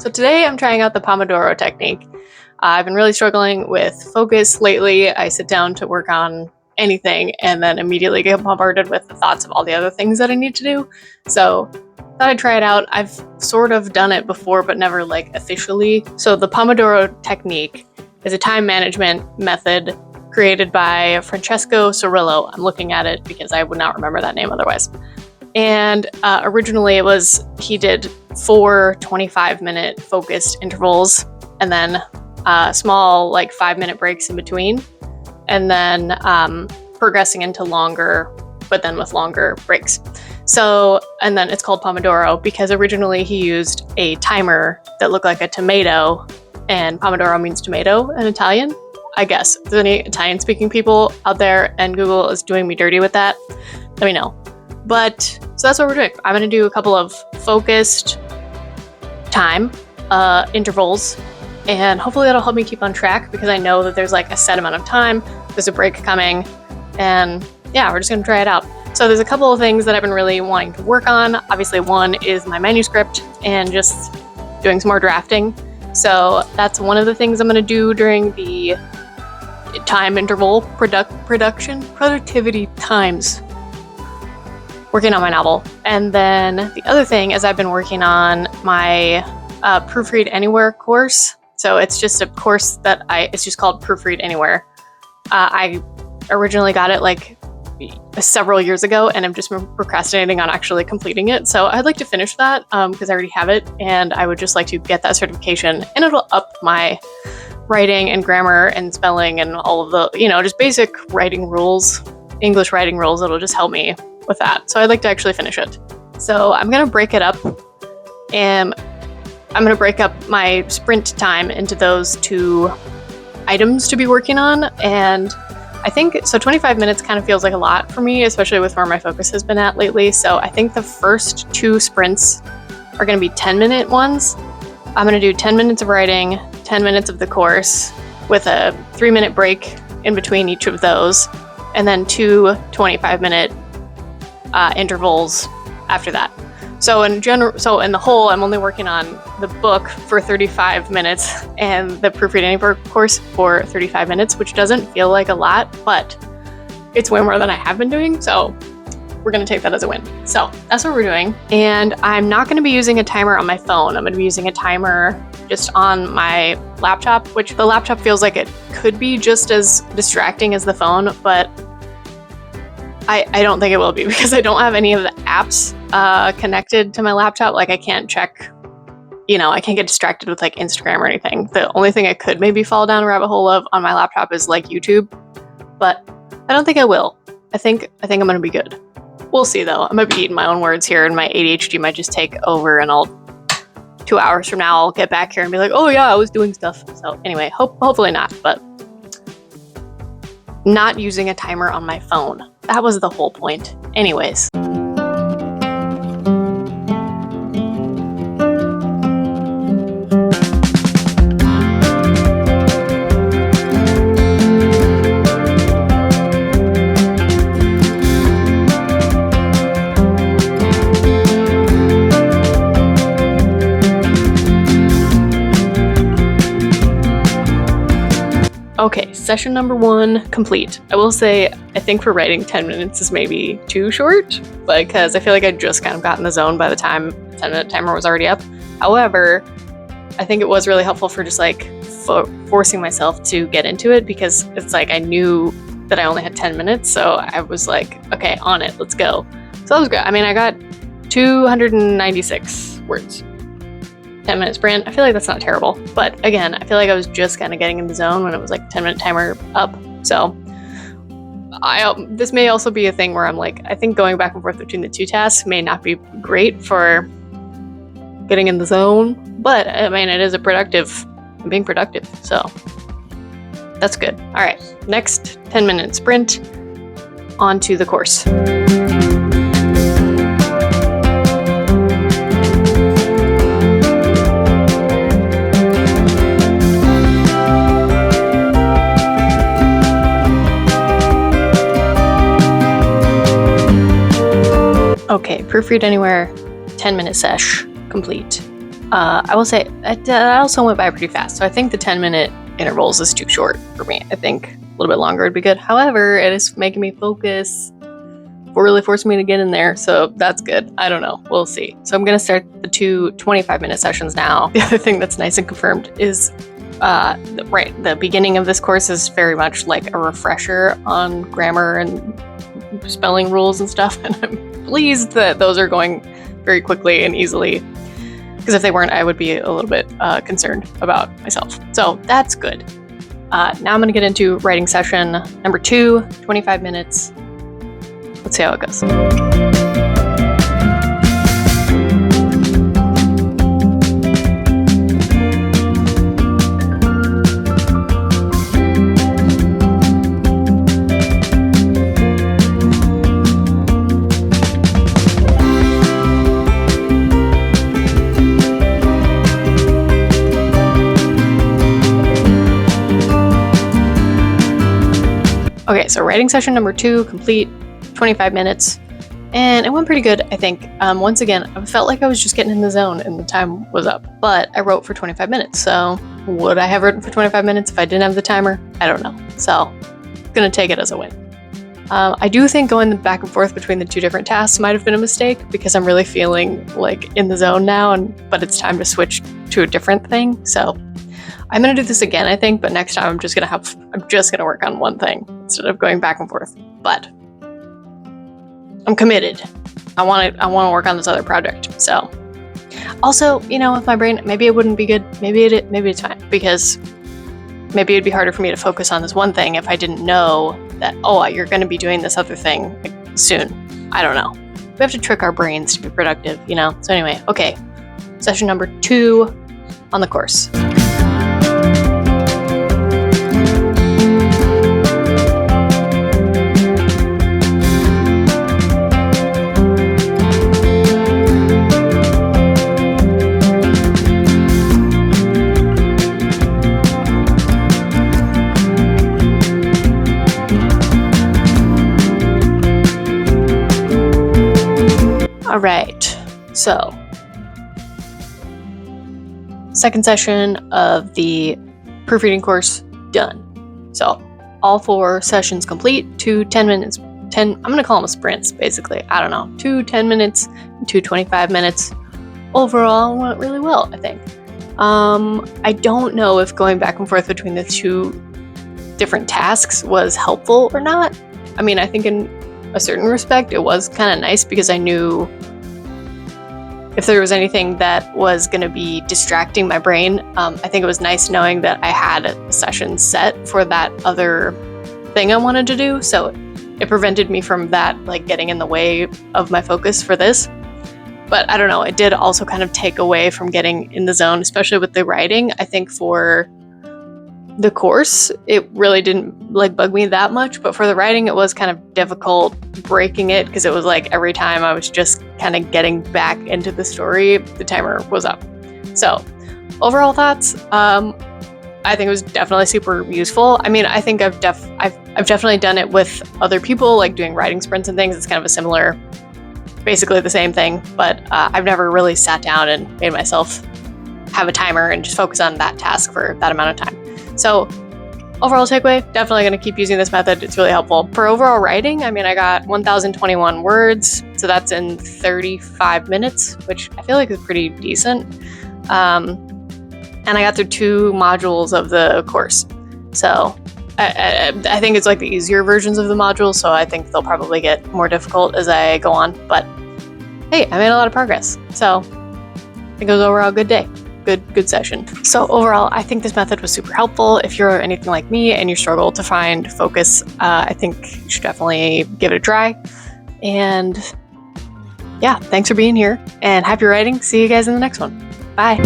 So today I'm trying out the Pomodoro technique. I've been really struggling with focus lately. I sit down to work on anything and then immediately get bombarded with the thoughts of all the other things that I need to do. So thought I'd try it out. I've sort of done it before, but never like officially. So the Pomodoro technique is a time management method created by Francesco Cirillo. I'm looking at it because I would not remember that name otherwise. And originally he did 4 25-minute focused intervals and then small 5-minute breaks in between, and then progressing into longer, but then with longer breaks. So, and then it's called Pomodoro because originally he used a timer that looked like a tomato, and Pomodoro means tomato in Italian. I guess if there's any Italian speaking people out there and Google is doing me dirty with that, let me know. But so that's what we're doing. I'm going to do a couple of focused time intervals, and hopefully that'll help me keep on track because I know that there's a set amount of time, there's a break coming, and yeah, we're just going to try it out. So there's a couple of things that I've been really wanting to work on. Obviously one is my manuscript and just doing some more drafting. So that's one of the things I'm going to do during the time interval productivity times. Working on my novel. And then the other thing is I've been working on my Proofread Anywhere course. So it's just a course that it's just called Proofread Anywhere. I originally got it several years ago, and I've just been procrastinating on actually completing it. So I'd like to finish that because I already have it, and I would just like to get that certification, and it'll up my writing and grammar and spelling and all of the, just basic writing rules, English writing rules. It'll just help me with that. So I'd like to actually finish it. So I'm going to break it up, and I'm going to break up my sprint time into those 2 items to be working on. And I think, so 25 minutes kind of feels like a lot for me, especially with where my focus has been at lately. So I think the first 2 sprints are going to be 10-minute ones. I'm going to do 10 minutes of writing, 10 minutes of the course with a 3-minute break in between each of those, and then 2 25-minute intervals after that. So in the whole, I'm only working on the book for 35 minutes and the Proofread Anywhere course for 35 minutes, which doesn't feel like a lot, but it's way more than I have been doing. So we're going to take that as a win. So that's what we're doing. And I'm not going to be using a timer on my phone. I'm going to be using a timer just on my laptop, which the laptop feels like it could be just as distracting as the phone, but I don't think it will be because I don't have any of the apps connected to my laptop. I can't check, I can't get distracted with Instagram or anything. The only thing I could maybe fall down a rabbit hole of on my laptop is YouTube, but I don't think I will. I think I'm going to be good. We'll see though. I might be eating my own words here and my ADHD might just take over, and 2 hours from now I'll get back here and be like, oh yeah, I was doing stuff. So anyway, hopefully not, but not using a timer on my phone. That was the whole point. Anyways. Okay, session number 1 complete. I will say, I think for writing 10 minutes is maybe too short, because I feel like I just kind of got in the zone by the time the 10-minute timer was already up. However, I think it was really helpful for just forcing myself to get into it, because it's I knew that I only had 10 minutes, so I was okay, on it, let's go. So that was good. I mean, I got 296 words. 10-minute sprint. I feel like that's not terrible. But again, I feel like I was just kind of getting in the zone when it was 10-minute timer up. So this may also be a thing where I'm I think going back and forth between the 2 tasks may not be great for getting in the zone. But I mean, it is I'm being productive. So that's good. All right, next 10-minute sprint onto the course. Okay, Proofread Anywhere 10-minute sesh complete. I will say that also went by pretty fast. So I think the 10-minute intervals is too short for me. I think a little bit longer would be good. However, it is making me focus, really forcing me to get in there. So that's good. I don't know. We'll see. So I'm going to start the 2 25-minute sessions now. The other thing that's nice and confirmed is the beginning of this course is very much like a refresher on grammar and spelling rules and stuff. And I'm pleased that those are going very quickly and easily. Because if they weren't, I would be a little bit concerned about myself. So that's good. Now I'm going to get into writing session number 2, 25 minutes. Let's see how it goes. Okay, so writing session number 2 complete, 25 minutes, and it went pretty good, I think. Once again, I felt like I was just getting in the zone and the time was up, but I wrote for 25 minutes, so would I have written for 25 minutes if I didn't have the timer? I don't know, so I'm gonna take it as a win. I do think going back and forth between the 2 different tasks might have been a mistake because I'm really feeling like in the zone now, but it's time to switch to a different thing, so I'm gonna do this again, I think, but next time I'm just gonna work on one thing instead of going back and forth. But I'm committed. I want to work on this other project. So, also, with my brain, maybe it wouldn't be good. Maybe it's fine because maybe it'd be harder for me to focus on this one thing if I didn't know that. Oh, you're going to be doing this other thing soon. I don't know. We have to trick our brains to be productive, So anyway, okay. Session number 2 on the course. All right, so second session of the proofreading course done. So all 4 sessions complete, 2 10 minutes, I'm gonna call them sprints, basically. I don't know, 2 10 minutes, 2 25 minutes. Overall, went really well, I think. I don't know if going back and forth between the 2 different tasks was helpful or not. I mean, I think in a certain respect, it was kind of nice because I knew if there was anything that was going to be distracting my brain. I think it was nice knowing that I had a session set for that other thing I wanted to do. So it prevented me from that, getting in the way of my focus for this. But I don't know, it did also kind of take away from getting in the zone, especially with the writing. I think for the course, it really didn't bug me that much, but for the writing, it was kind of difficult breaking it because it was every time I was just kind of getting back into the story, the timer was up. So overall thoughts, I think it was definitely super useful. I mean, I think I've definitely done it with other people, doing writing sprints and things. It's kind of a similar, basically the same thing, but I've never really sat down and made myself have a timer and just focus on that task for that amount of time. So overall takeaway, definitely going to keep using this method. It's really helpful. For overall writing, I mean, I got 1,021 words, so that's in 35 minutes, which I feel like is pretty decent. And I got through 2 modules of the course. So I think it's the easier versions of the modules, so I think they'll probably get more difficult as I go on. But hey, I made a lot of progress. So I think it was overall a good day. Good session. So overall, I think this method was super helpful. If you're anything like me and you struggle to find focus, I think you should definitely give it a try. And yeah, thanks for being here and happy writing. See you guys in the next one. Bye.